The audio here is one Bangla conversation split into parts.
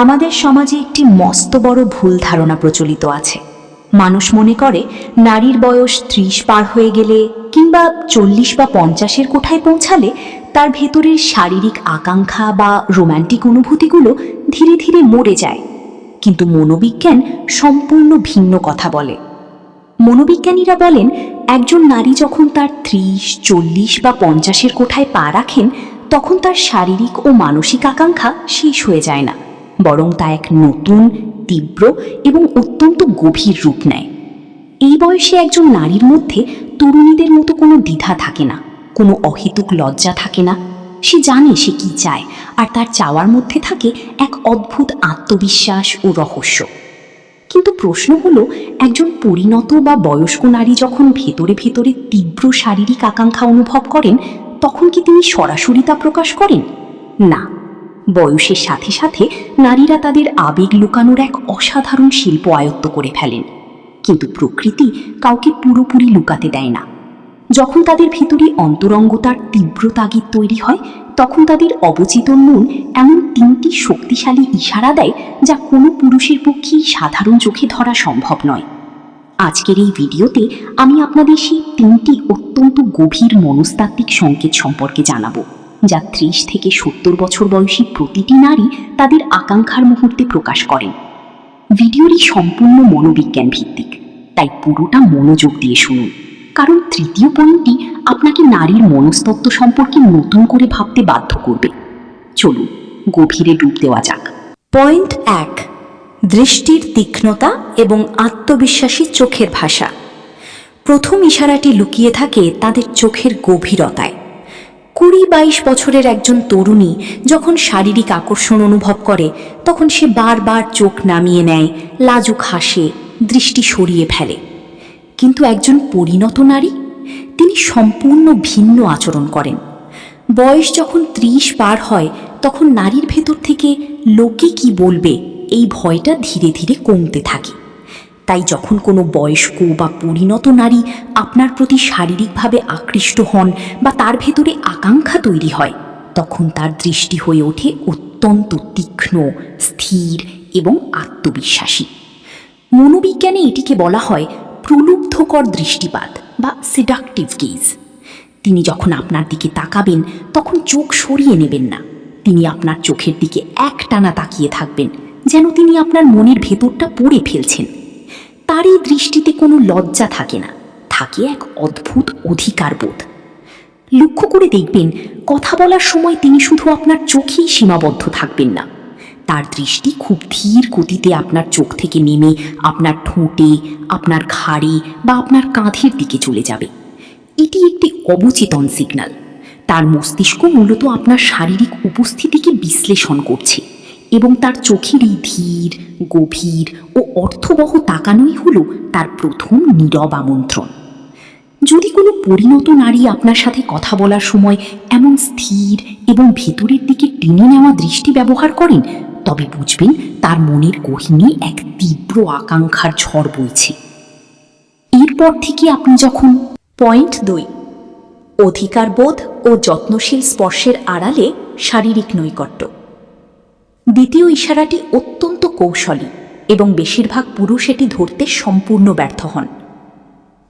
আমাদের সমাজে একটি মস্ত বড় ভুল ধারণা প্রচলিত আছে। মানুষ মনে করে নারীর বয়স 30 পার হয়ে গেলে কিংবা 40 বা 50-এর কোঠায় পৌঁছালে তার ভেতরের শারীরিক আকাঙ্ক্ষা বা রোম্যান্টিক অনুভূতিগুলো ধীরে ধীরে মরে যায়। কিন্তু মনোবিজ্ঞান সম্পূর্ণ ভিন্ন কথা বলে। মনোবিজ্ঞানীরা বলেন, একজন নারী যখন তার 30, 40 বা 50-এর কোঠায় পা রাখেন, তখন তার শারীরিক ও মানসিক আকাঙ্ক্ষা শেষ হয়ে যায় না, বরং তা এক নতুন, তীব্র এবং অত্যন্ত গভীর রূপ নেয়। এই বয়সে একজন নারীর মধ্যে তরুণীদের মতো কোনো দ্বিধা থাকে না, কোনো অহেতুক লজ্জা থাকে না। সে জানে সে কি চায়, আর তার চাওয়ার মধ্যে থাকে এক অদ্ভুত আত্মবিশ্বাস ও রহস্য। কিন্তু প্রশ্ন হলো, একজন পরিণত বা বয়স্ক নারী যখন ভেতরে ভেতরে তীব্র শারীরিক আকাঙ্ক্ষা অনুভব করেন, তখন কি তিনি সরাসরি তা প্রকাশ করেন? না। বয়সের সাথে সাথে নারীরা তাদের আবেগ লুকানোর এক অসাধারণ শিল্প আয়ত্ত করে ফেলেন। কিন্তু প্রকৃতি কাউকে পুরোপুরি লুকাতে দেয় না। যখন তাদের ভিতরে অন্তরঙ্গতার তীব্র তাগিদ তৈরি হয়, তখন তাদের অবচেতন মন এমন 3টি শক্তিশালী ইশারা দেয়, যা কোনো পুরুষের পক্ষেই সাধারণ চোখে ধরা সম্ভব নয়। আজকের এই ভিডিওতে আমি আপনাদের সেই 3টি অত্যন্ত গভীর মনস্তাত্ত্বিক সংকেত সম্পর্কে জানাবো, যা 30 থেকে 70 বছর বয়সী প্রতিটি নারী তাদের আকাঙ্ক্ষার মুহূর্তে প্রকাশ করেন। ভিডিওটি সম্পূর্ণ মনোবিজ্ঞান ভিত্তিক, তাই পুরোটা মনোযোগ দিয়ে শুনুন, কারণ তৃতীয় পয়েন্টটি আপনাকে নারীর মনস্তত্ত্ব সম্পর্কে নতুন করে ভাবতে বাধ্য করবে। চলুন গভীরে ডুব দেওয়া যাক। পয়েন্ট 1, দৃষ্টির তীক্ষ্ণতা এবং আত্মবিশ্বাসী চোখের ভাষা। প্রথম ইশারাটি লুকিয়ে থাকে তাদের চোখের গভীরতায়। 20-22 বছরের একজন তরুণী যখন শারীরিক আকর্ষণ অনুভব করে, তখন সে বারবার চোখ নামিয়ে নেয়, লাজুক হাসে, দৃষ্টি সরিয়ে ফেলে। কিন্তু একজন পরিণত নারী, তিনি সম্পূর্ণ ভিন্ন আচরণ করেন। বয়স যখন 30 পার হয়, তখন নারীর ভেতর থেকে লোকে কি বলবে এই ভয়টা ধীরে ধীরে কমতে থাকে। তাই যখন কোনো বয়স্ক বা পরিণত নারী আপনার প্রতি শারীরিকভাবে আকৃষ্ট হন বা তার ভেতরে আকাঙ্ক্ষা তৈরি হয়, তখন তার দৃষ্টি হয়ে ওঠে অত্যন্ত তীক্ষ্ণ, স্থির এবং আত্মবিশ্বাসী। মনোবিজ্ঞানে এটিকে বলা হয় প্রলুব্ধকর দৃষ্টিপাত বা সিডাকটিভ গেজ। তিনি যখন আপনার দিকে তাকাবেন, তখন চোখ সরিয়ে নেবেন না। তিনি আপনার চোখের দিকে একটানা তাকিয়ে থাকবেন, যেন তিনি আপনার মনের ভেতরটা পড়ে ফেলছেন। তার এই দৃষ্টিতে কোনো লজ্জা থাকে না, থাকে এক অদ্ভুত অধিকারবোধ। লক্ষ্য করে দেখবেন, কথা বলার সময় তিনি শুধু আপনার চোখেই সীমাবদ্ধ থাকবেন না। তার দৃষ্টি খুব ধীর গতিতে আপনার চোখ থেকে নেমে আপনার ঠোঁটে, আপনার ঘাড়ে বা আপনার কাঁধের দিকে চলে যাবে। এটি একটি অবচেতন সিগন্যাল। তার মস্তিষ্ক মূলত আপনার শারীরিক উপস্থিতিকে বিশ্লেষণ করছে, এবং তার চোখের এই ধীর, গভীর ও অর্থবহ তাকানোই হলো তার প্রথম নীরব আমন্ত্রণ। যদি কোনো পরিণত নারী আপনার সাথে কথা বলার সময় এমন স্থির এবং ভেতরের দিকে টেনে নেওয়া দৃষ্টি ব্যবহার করেন, তবে বুঝবেন তার মনের গহীনে এক তীব্র আকাঙ্ক্ষার ঝড় বইছে। এরপর থেকে আপনি যখন পয়েন্ট 2, অধিকারবোধ ও যত্নশীল স্পর্শের আড়ালে শারীরিক নৈকট্য। দ্বিতীয় ইশারাটি অত্যন্ত কৌশলী এবং বেশিরভাগ পুরুষ এটি ধরতে সম্পূর্ণ ব্যর্থ হন।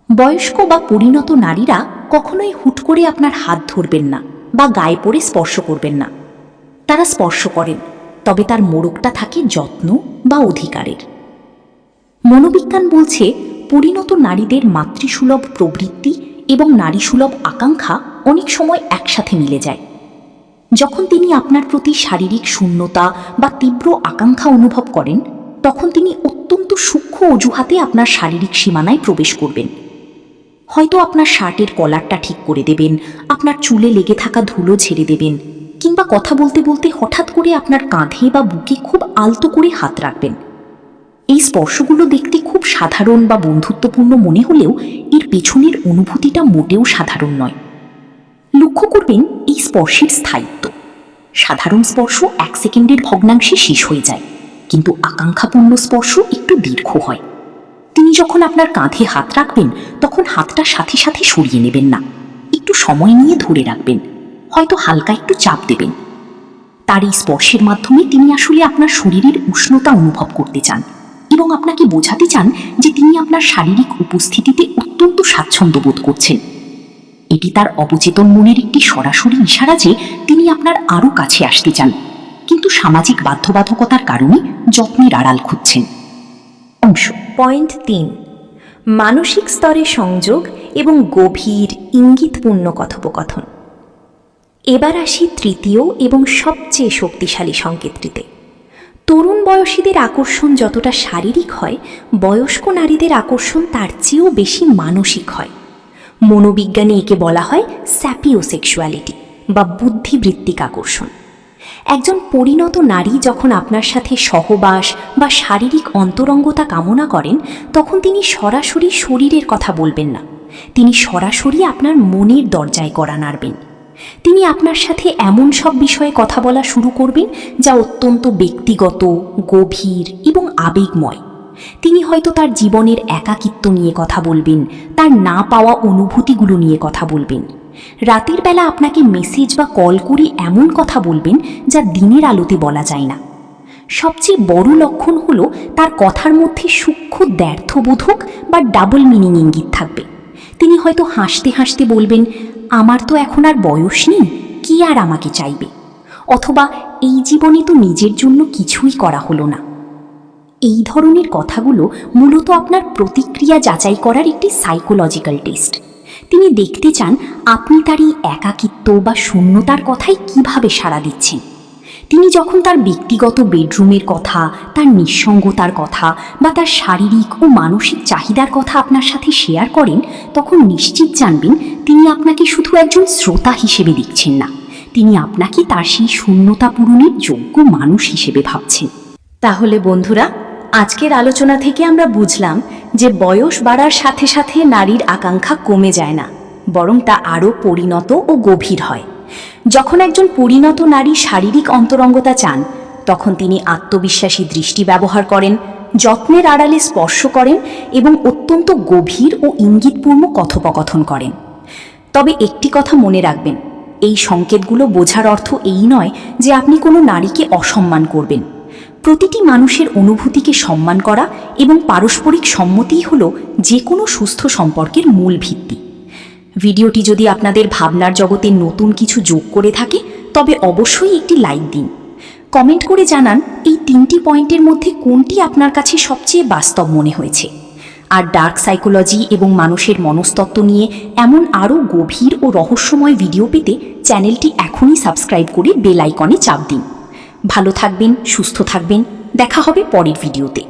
বয়স্ক বা পরিণত নারীরা কখনোই হুট করে আপনার হাত ধরবেন না বা গায়ে পড়ে স্পর্শ করবেন না। তারা স্পর্শ করেন, তবে তার মোড়কটা থাকে যত্ন বা অধিকারের। মনোবিজ্ঞান বলছে, পরিণত নারীদের মাতৃসুলভ প্রবৃত্তি এবং নারীসুলভ আকাঙ্ক্ষা অনেক সময় একসাথে মিলে যায়। যখন তিনি আপনার প্রতি শারীরিক শূন্যতা বা তীব্র আকাঙ্ক্ষা অনুভব করেন, তখন তিনি অত্যন্ত সূক্ষ্ম অজুহাতে আপনার শারীরিক সীমানায় প্রবেশ করবেন। হয়তো আপনার শার্টের কলারটা ঠিক করে দেবেন, আপনার চুলে লেগে থাকা ধুলো ঝেড়ে দেবেন, কিংবা কথা বলতে বলতে হঠাৎ করে আপনার কাঁধে বা বুকে খুব আলতো করে হাত রাখবেন। এই স্পর্শগুলো দেখতে খুব সাধারণ বা বন্ধুত্বপূর্ণ মনে হলেও এর পেছনের অনুভূতিটা মোটেও সাধারণ নয়। লক্ষ্য করবেন এই স্পর্শের স্থায়িত্ব। সাধারণ স্পর্শ 1 সেকেন্ডের ভগ্নাংশে শেষ হয়ে যায়, কিন্তু আকাঙ্ক্ষাপূর্ণ স্পর্শ একটু দীর্ঘ হয়। তিনি যখন আপনার কাঁধে হাত রাখবেন, তখন হাতটা সাথে সাথে সরিয়ে নেবেন না, একটু সময় নিয়ে ধরে রাখবেন, হয়তো হালকা একটু চাপ দেবেন। তার এই স্পর্শের মাধ্যমে তিনি আসলে আপনার শরীরের উষ্ণতা অনুভব করতে চান এবং আপনাকে বোঝাতে চান যে তিনি আপনার শারীরিক উপস্থিতিতে অত্যন্ত স্বাচ্ছন্দ্য বোধ করছেন। এটি তার অবচেতন মনের একটি সরাসরি ইশারা যে তিনি আপনার আরও কাছে আসতে চান, কিন্তু সামাজিক বাধ্যবাধকতার কারণে যত্নের আড়াল খুঁজছেন। অংশ পয়েন্ট 3, মানসিক স্তরে সংযোগ এবং গভীর ইঙ্গিতপূর্ণ কথোপকথন। এবার আসি তৃতীয় এবং সবচেয়ে শক্তিশালী সংকেতটিতে। তরুণ বয়সীদের আকর্ষণ যতটা শারীরিক হয়, বয়স্ক নারীদের আকর্ষণ তার চেয়েও বেশি মানসিক হয়। মনোবিজ্ঞানে একে বলা হয় স্যাপিওসেক্সুয়ালিটি বা বুদ্ধিবৃত্তিক আকর্ষণ। একজন পরিণত নারী যখন আপনার সাথে সহবাস বা শারীরিক অন্তরঙ্গতা কামনা করেন, তখন তিনি সরাসরি শরীরের কথা বলবেন না, তিনি সরাসরি আপনার মনের দরজায় কড়া নাড়বেন। তিনি আপনার সাথে এমন সব বিষয়ে কথা বলা শুরু করবেন যা অত্যন্ত ব্যক্তিগত, গভীর এবং আবেগময়। তিনি হয়তো তার জীবনের একাকিত্ব নিয়ে কথা বলবেন, তার না পাওয়া অনুভূতিগুলো নিয়ে কথা বলবেন। রাতের বেলা আপনাকে মেসেজ বা কল করে এমন কথা বলবেন যা দিনের আলোতে বলা যায় না। সবচেয়ে বড় লক্ষণ হলো তার কথার মধ্যে সূক্ষ্ম দ্ব্যর্থবোধক বা ডাবল মিনিং ইঙ্গিত থাকবে। তিনি হয়তো হাসতে হাসতে বলবেন, আমার তো এখন আর বয়স নেই, কি আর আমাকে চাইবে, অথবা এই জীবনে তো নিজের জন্য কিছুই করা হলো না। এই ধরনের কথাগুলো মূলত আপনার প্রতিক্রিয়া যাচাই করার একটি সাইকোলজিক্যাল টেস্ট। তিনি দেখতে চান আপনি তার এই একাকিত্ব বা শূন্যতার কথায় কিভাবে সাড়া দিচ্ছেন। তিনি যখন তার ব্যক্তিগত বেডরুমের কথা, তার নিঃসঙ্গতার কথা বা তার শারীরিক ও মানসিক চাহিদার কথা আপনার সাথে শেয়ার করেন, তখন নিশ্চিত জানবেন তিনি আপনাকে শুধু একজন শ্রোতা হিসেবে দেখছেন না, তিনি আপনাকে তার সেই শূন্যতা পূরণের যোগ্য মানুষ হিসেবে ভাবছেন। তাহলে বন্ধুরা, আজকের আলোচনা থেকে আমরা বুঝলাম যে বয়স বাড়ার সাথে সাথে নারীর আকাঙ্ক্ষা কমে যায় না, বরং তা আরও পরিণত ও গভীর হয়। যখন একজন পরিণত নারী শারীরিক অন্তরঙ্গতা চান, তখন তিনি আত্মবিশ্বাসী দৃষ্টি ব্যবহার করেন, যত্নের আড়ালে স্পর্শ করেন এবং অত্যন্ত গভীর ও ইঙ্গিতপূর্ণ কথোপকথন করেন। তবে একটি কথা মনে রাখবেন, এই সংকেতগুলো বোঝার অর্থ এই নয় যে আপনি কোনো নারীকে অসম্মান করবেন। প্রতিটি মানুষের অনুভূতিকে সম্মান করা এবং পারস্পরিক সম্মতিই হলো যে কোনো সুস্থ সম্পর্কের মূল ভিত্তি। ভিডিওটি যদি আপনাদের ভাবনার জগতে নতুন কিছু যোগ করে থাকে, তবে অবশ্যই একটি লাইক দিন। কমেন্ট করে জানান এই 3টি পয়েন্টের মধ্যে কোনটি আপনার কাছে সবচেয়ে বাস্তব মনে হয়েছে। আর ডার্ক সাইকোলজি এবং মানুষের মনস্তত্ত্ব নিয়ে এমন আরও গভীর ও রহস্যময় ভিডিও পেতে চ্যানেলটি এখনই সাবস্ক্রাইব করে বেল আইকনে চাপ দিন। ভালো থাকবেন, সুস্থ থাকবেন, দেখা হবে পরের ভিডিওতে।